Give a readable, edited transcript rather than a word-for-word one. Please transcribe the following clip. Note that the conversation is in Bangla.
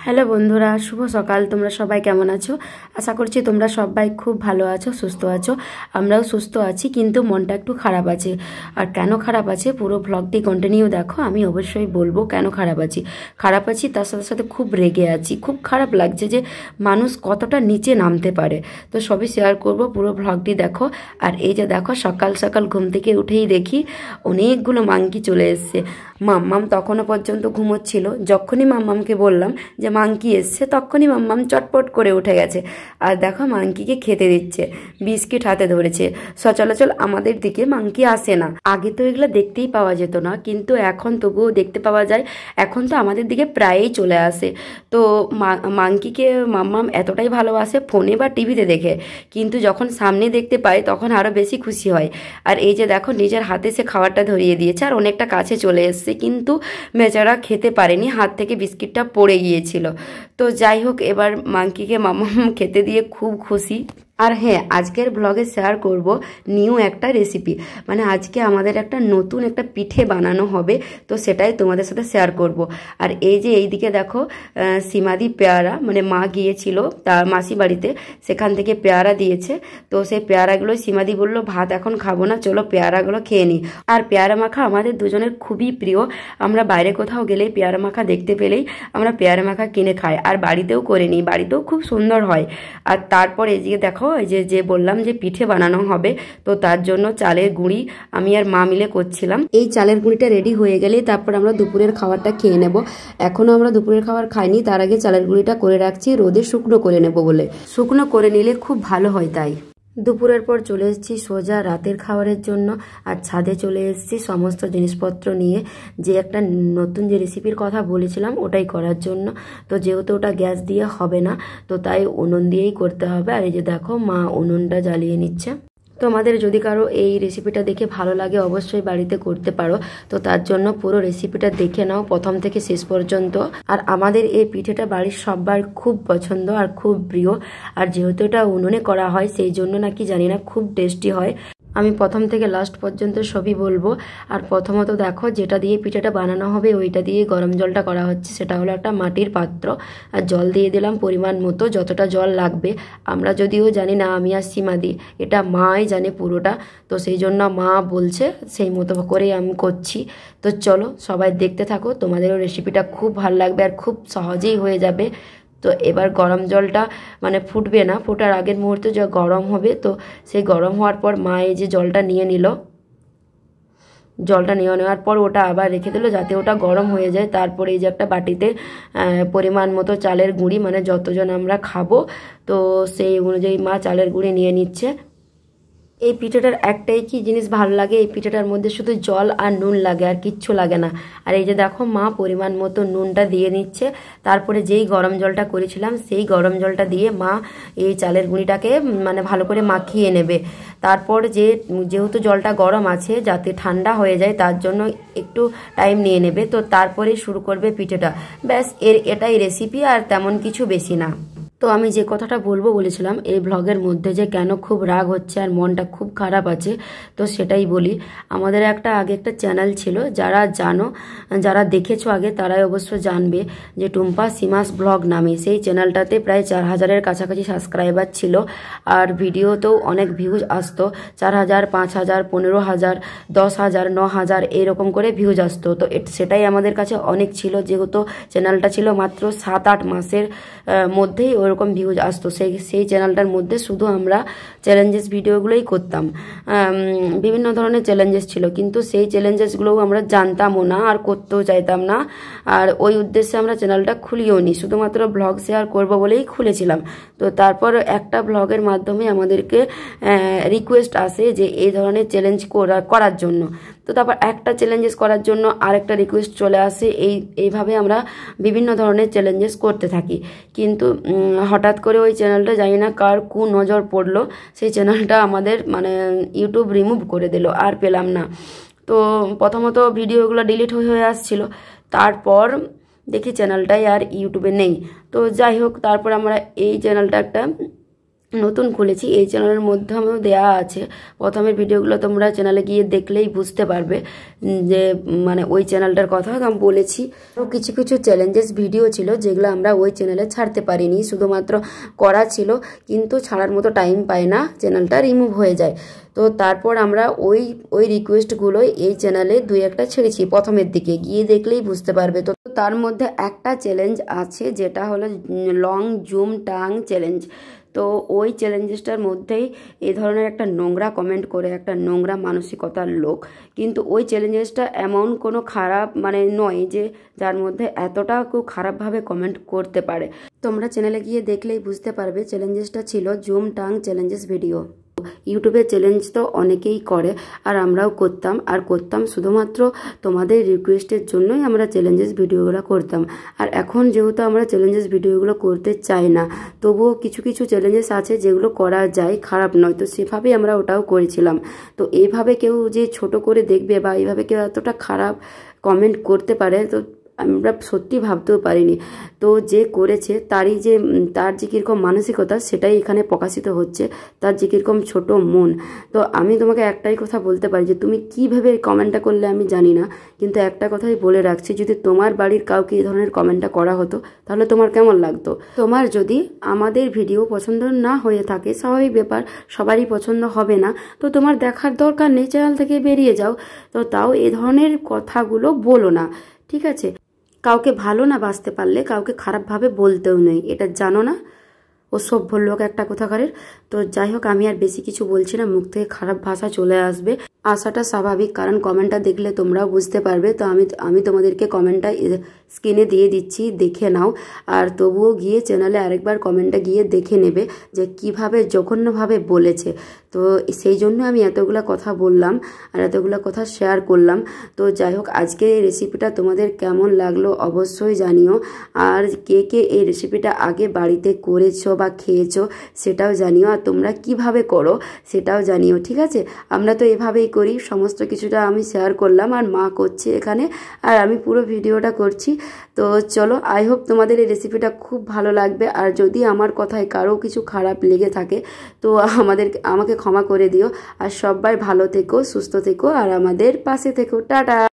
হ্যালো বন্ধুরা, শুভ সকাল। তোমরা সবাই কেমন আছো? আশা করছি তোমরা সবাই খুব ভালো আছো, সুস্থ আছো। আমরাও সুস্থ আছি, কিন্তু মনটা একটু খারাপ আছে। আর কেন খারাপ আছে পুরো ভ্লগটি কন্টিনিউ দেখো, আমি অবশ্যই বলবো কেন খারাপ আছি। তার সাথে সাথে খুব রেগে আছি। খুব খারাপ লাগছে যে মানুষ কতটা নিচে নামতে পারে। তো সবই শেয়ার করব, পুরো ভ্লগটি দেখো। আর এই যে দেখো, সকাল সকাল ঘুম থেকে উঠেই দেখি অনেকগুলো মাংকি চলে এসছে। মাম্মাম তখনও পর্যন্ত ঘুমোচ্ছিল। যখনই মাম্মামকে বললাম যে মাংকি এসছে, তখনই মাম্মাম চটপট করে উঠে গেছে। আর দেখো মাংকিকে খেতে দিচ্ছে, বিস্কিট হাতে ধরেছে। সচলাচল আমাদের দিকে মাংকি আসে না, আগে তো এগুলো দেখতেই পাওয়া যেত না, কিন্তু এখন তবুও দেখতে পাওয়া যায়। এখন তো আমাদের দিকে প্রায়ই চলে আসে। তো মাংকিকে মাম্মাম এতটাই ভালোবাসে ফোনে বা টিভিতে দেখে, কিন্তু যখন সামনে দেখতে পায় তখন আরও বেশি খুশি হয়। আর এই যে দেখো, নিজের হাতে সে খাবারটা ধরিয়ে দিয়েছে আর অনেকটা কাছে চলে এসছে, কিন্তু বেচারা খেতে পারেনি, হাত থেকে বিস্কিটটা পড়ে গিয়েছিল। তো যাই হোক, এবার মাংকিকে মাম্মাম খেতে দিয়ে খুব খুশি। আর হ্যাঁ, আজকের ব্লগে শেয়ার করব নিউ একটা রেসিপি। মানে আজকে আমাদের একটা নতুন একটা পিঠে বানানো হবে, তো সেটাই তোমাদের সাথে শেয়ার করব। আর এই যে এইদিকে দেখো, সীমাদি পেয়ারা, মানে মা গিয়েছিল তার মাসি বাড়িতে, সেখান থেকে পেয়ারা দিয়েছে। তো সেই পেয়ারাগুলো সীমাদি বললো ভাত এখন খাবো না, চলো পেয়ারাগুলো খেয়ে নিই। আর পেয়ারা মাখা আমাদের দুজনের খুবই প্রিয়। আমরা বাইরে কোথাও গেলেই পেয়ারা মাখা দেখতে পেলেই আমরা পেয়ারা মাখা কিনে খাই, আর বাড়িতেও করে নিই, বাড়িতেও খুব সুন্দর হয়। আর তারপর এদিকে দেখো, এই যে বললাম যে পিঠে বানানো হবে, তো তার জন্য চালের গুঁড়ি আমি আর মা মিলে করছিলাম। এই চালের গুঁড়িটা রেডি হয়ে গেলেই তারপর আমরা দুপুরের খাবারটা খেয়ে নেব। এখনও আমরা দুপুরের খাবার খাইনি, তার আগে চালের গুঁড়িটা করে রাখছি রোদে শুকনো করে নেব বলে। শুকনো করে নিলে খুব ভালো হয়। তাই দুপুরের পর চলে এসেছি সোজা রাতের খাবারের জন্য। আর ছাদে চলে এসেছি সমস্ত জিনিসপত্র নিয়ে, যে একটা নতুন যে রেসিপির কথা বলেছিলাম ওটাই করার জন্য। তো যেহেতু ওটা গ্যাস দিয়ে হবে না, তো তাই উনুন দিয়েই করতে হবে। আর এই যে দেখো, মা উনুনটা জ্বালিয়ে নিচ্ছে। তোমাদের যদি কারো এই রেসিপিটা দেখে ভালো লাগে, অবশ্যই বাড়িতে করতে পারো। তো তার জন্য পুরো রেসিপিটা দেখে নাও প্রথম থেকে শেষ পর্যন্ত। আর আমাদের এই পিঠেটা বাড়ির সবার খুব পছন্দ আর খুব প্রিয়। আর যেহেতু এটা উনুনে করা হয়, সেই জন্য নাকি জানি না খুব টেস্টি হয়। আমি প্রথম থেকে লাস্ট পর্যন্ত সবই বলবো। আর প্রথমত দেখো, যেটা দিয়ে পিঠাটা বানানো হবে ওইটা দিয়ে গরম জলটা করা হচ্ছে। সেটা হলো একটা মাটির পাত্র, আর জল দিয়ে দিলাম পরিমাণ মতো, যতটা জল লাগবে। আমরা যদিও জানি না, আমি আর সীমাদি, এটা মাই জানে পুরোটা। তো সেই জন্য মা বলছে, সেই মতো করেই আমি করছি। তো চলো সবাই দেখতে থাকো, তোমাদেরও রেসিপিটা খুব ভালো লাগবে আর খুব সহজেই হয়ে যাবে। তো এবার গরম জলটা মানে ফুটবে না, ফোটার আগের মুহূর্তে যে গরম হবে, তো সেই গরম হওয়ার পর মা এই যে জলটা নিয়ে নিল। জলটা নেওয়ার পর ওটা আবার রেখে দিল যাতে ওটা গরম হয়ে যায়। তারপরে এই যে একটা বাটিতে পরিমাণ মতো চালের গুঁড়ি, মানে যতজন আমরা খাবো তো সেই অনুযায়ী মা চালের গুঁড়ি নিয়ে নিচ্ছে। এই পিঠাটার একটাই কি জিনিস ভালো লাগে, এই পিঠাটার মধ্যে শুধু জল আর নুন লাগে, আর কিচ্ছু লাগে না। আর এই যে দেখো, মা পরিমাণ মতো নুনটা দিয়ে নিচ্ছে। তারপরে যেই গরম জলটা করেছিলাম সেই গরম জলটা দিয়ে মা এই চালের গুঁড়িটাকে মানে ভালো করে মাখিয়ে নেবে। তারপর যেহেতু জলটা গরম আছে, যাতে ঠান্ডা হয়ে যায় তার জন্য একটু টাইম নিয়ে নেবে। তো তারপরে শুরু করবে পিঠেটা। ব্যাস, এটাই রেসিপি, আর তেমন কিছু বেশি না। তো আমি যে কথাটা বলবো বলেছিলাম এই ব্লগের মধ্যে, যে কেন খুব রাগ হচ্ছে আর মনটা খুব খারাপ আছে, তো সেটাই বলি। আমাদের আগে একটা চ্যানেল ছিল, যারা জানো, যারা দেখেছো আগে তারাই অবশ্য জানবে, যে টুম্পা সীমাস ব্লগ নামে। সেই চ্যানেলটাতে প্রায় 4000-এর কাছাকাছি সাবস্ক্রাইবার ছিল, আর ভিডিওতেও অনেক ভিউজ আসতো। 4000, 5000, 15000, 10000, 9000 এইরকম করে ভিউজ আসতো। তো সেটাই আমাদের কাছে অনেক ছিল, যেহেতু চ্যানেলটা ছিল মাত্র 7-8 মাসের মধ্যেই ওরকম ভিউজ আসতো। সেই চ্যানেলটার মধ্যে শুধু আমরা চ্যালেঞ্জেস ভিডিওগুলোই করতাম। বিভিন্ন ধরনের চ্যালেঞ্জেস ছিল, কিন্তু সেই চ্যালেঞ্জেসগুলোও আমরা জানতামও না আর করতেও চাইতাম না। আর ওই উদ্দেশ্যে আমরা চ্যানেলটা খুলিও নি, শুধুমাত্র ব্লগ শেয়ার করব বলেই খুলেছিলাম। তো তারপর একটা ব্লগের মাধ্যমে আমাদেরকে রিকোয়েস্ট আসে যে এই ধরনের চ্যালেঞ্জ করার জন্য। তো তারপর একটা চ্যালেঞ্জেস করার জন্য আরেকটা রিকোয়েস্ট চলে আসে। এইভাবে আমরা বিভিন্ন ধরনের চ্যালেঞ্জেস করতে থাকি। কিন্তু হঠাৎ করে ওই চ্যানেলটা জানি না কার নজর পড়লো, সেই চ্যানেলটা আমাদের মানে ইউটিউব রিমুভ করে দিল, আর পেলাম না। তো প্রথমত ভিডিওগুলো ডিলিট হয়ে আসছিল, তারপর দেখি চ্যানেলটাই আর ইউটিউবে নেই। তো যাই হোক, তারপর আমরা এই চ্যানেলটা একটা নতুন খুলেছি। এই চ্যানেলের মধ্যেও দেয়া আছে, প্রথমের ভিডিওগুলো তোমরা চ্যানেলে গিয়ে দেখলেই বুঝতে পারবে যে মানে ওই চ্যানেলটার কথা আমি বলেছি। তো কিছু কিছু চ্যালেঞ্জেস ভিডিও ছিল যেগুলো আমরা ওই চ্যানেলে ছাড়তে পারিনি, শুধুমাত্র করা ছিল কিন্তু ছাড়ার মতো টাইম পাই না, চ্যানেলটা রিমুভ হয়ে যায়। তো তারপর আমরা ওই রিকোয়েস্টগুলোই এই চ্যানেলে দুই একটা ছেড়েছি, প্রথমের দিকে গিয়ে দেখলেই বুঝতে পারবে। তো তার মধ্যে একটা চ্যালেঞ্জ আছে যেটা হলো লং জুম টাং চ্যালেঞ্জ। তো ওই চ্যালেঞ্জেসটার মধ্যেই এই ধরনের একটা নোংরা কমেন্ট করে একটা নোংরা মানসিকতার লোক, কিন্তু ওই চ্যালেঞ্জেসটা এমন কোনো খারাপ মানে নয় যে যার মধ্যে এতটা কেউ খারাপভাবে কমেন্ট করতে পারে। তোমরা চ্যানেলে গিয়ে দেখলেই বুঝতে পারবে। চ্যালেঞ্জেসটা ছিল জুম টাং চ্যালেঞ্জেস ভিডিও। ইউটিউবে চ্যালেঞ্জ তো অনেকেই করে আর আমরাও করতাম শুধুমাত্র তোমাদের রিকোয়েস্টের জন্যই আমরা চ্যালেঞ্জেস ভিডিওগুলো করতাম। আর এখন যেহেতু আমরা চ্যালেঞ্জেস ভিডিওগুলো করতে চাই না, তবুও কিছু কিছু চ্যালেঞ্জেস আছে যেগুলো করা যায়, খারাপ নয়, তো সেভাবেই আমরা ওটাও করেছিলাম। তো এইভাবে কেউ যে ছোট করে দেখবে বা এইভাবে কেউ এতটা খারাপ কমেন্ট করতে পারে, তো আমরা সত্যি ভাবতেও পারিনি। তো যে করেছে তার যে কীরকম মানসিকতা সেটাই এখানে প্রকাশিত হচ্ছে, তার যে কীরকম ছোট মন। তো আমি তোমাকে একটাই কথা বলতে পারি যে তুমি কী ভেবে কমেন্টটা করলে আমি জানি না, কিন্তু একটা কথাই বলে রাখছি, যদি তোমার বাড়ির কাউকে এই ধরনের কমেন্টটা করা হতো তাহলে তোমার কেমন লাগতো? তোমার যদি আমাদের ভিডিও পছন্দ না হয়ে থাকে, স্বাভাবিক ব্যাপার, সবারই পছন্দ হবে না, তো তোমার দেখার দরকার নেই, চ্যানেল থেকে বেরিয়ে যাও। তো তাও এ ধরনের কথাগুলো বলো না, ঠিক আছে? কাউকে ভালো না বাসতে পারলে কাউকে খারাপভাবে বলতেও নেই, এটা জানো না? ও সভ্য লোক একটা কোথাকারের। তো যাই হোক, আমি আর বেশি কিছু বলছি না, মুখ থেকে খারাপ ভাষা চলে আসবে, আসাটা স্বাভাবিক, কারণ কমেন্টটা দেখলে তোমরাও বুঝতে পারবে। তো আমি তোমাদেরকে কমেন্টটা স্ক্রিনে দিয়ে দিচ্ছি, দেখে নাও। আর তবুও গিয়ে চ্যানেলে আরেকবার কমেন্টটা গিয়ে দেখে নেবে যে কিভাবে জঘন্যভাবে বলেছে। তো সেই জন্য আমি এতগুলো কথা বললাম আর এতগুলো কথা শেয়ার করলাম। তো যাই হোক, আজকে এই রেসিপিটা তোমাদের কেমন লাগলো অবশ্যই জানিও। আর কে কে এই রেসিপিটা আগে বাড়িতে করেছো বা খেয়েছো সেটাও জানিও, আর তোমরা কিভাবে করো সেটাও জানিও, ঠিক আছে? আমরা তো এভাবেই করি, সমস্ত কিছুটা আমি শেয়ার করলাম, আর মা করছে এখানে, আর আমি পুরো ভিডিওটা করছি। তো চলো, আই হোপ তোমাদের এই রেসিপিটা খুব ভালো লাগবে। আর যদি আমার কথায় কারো কিছু খারাপ লেগে থাকে তো আমাকে ক্ষমা করে দিও। আর সবাই ভালো থেকো, সুস্থ থেকো, আর আমাদের পাশে থেকো। টাটা।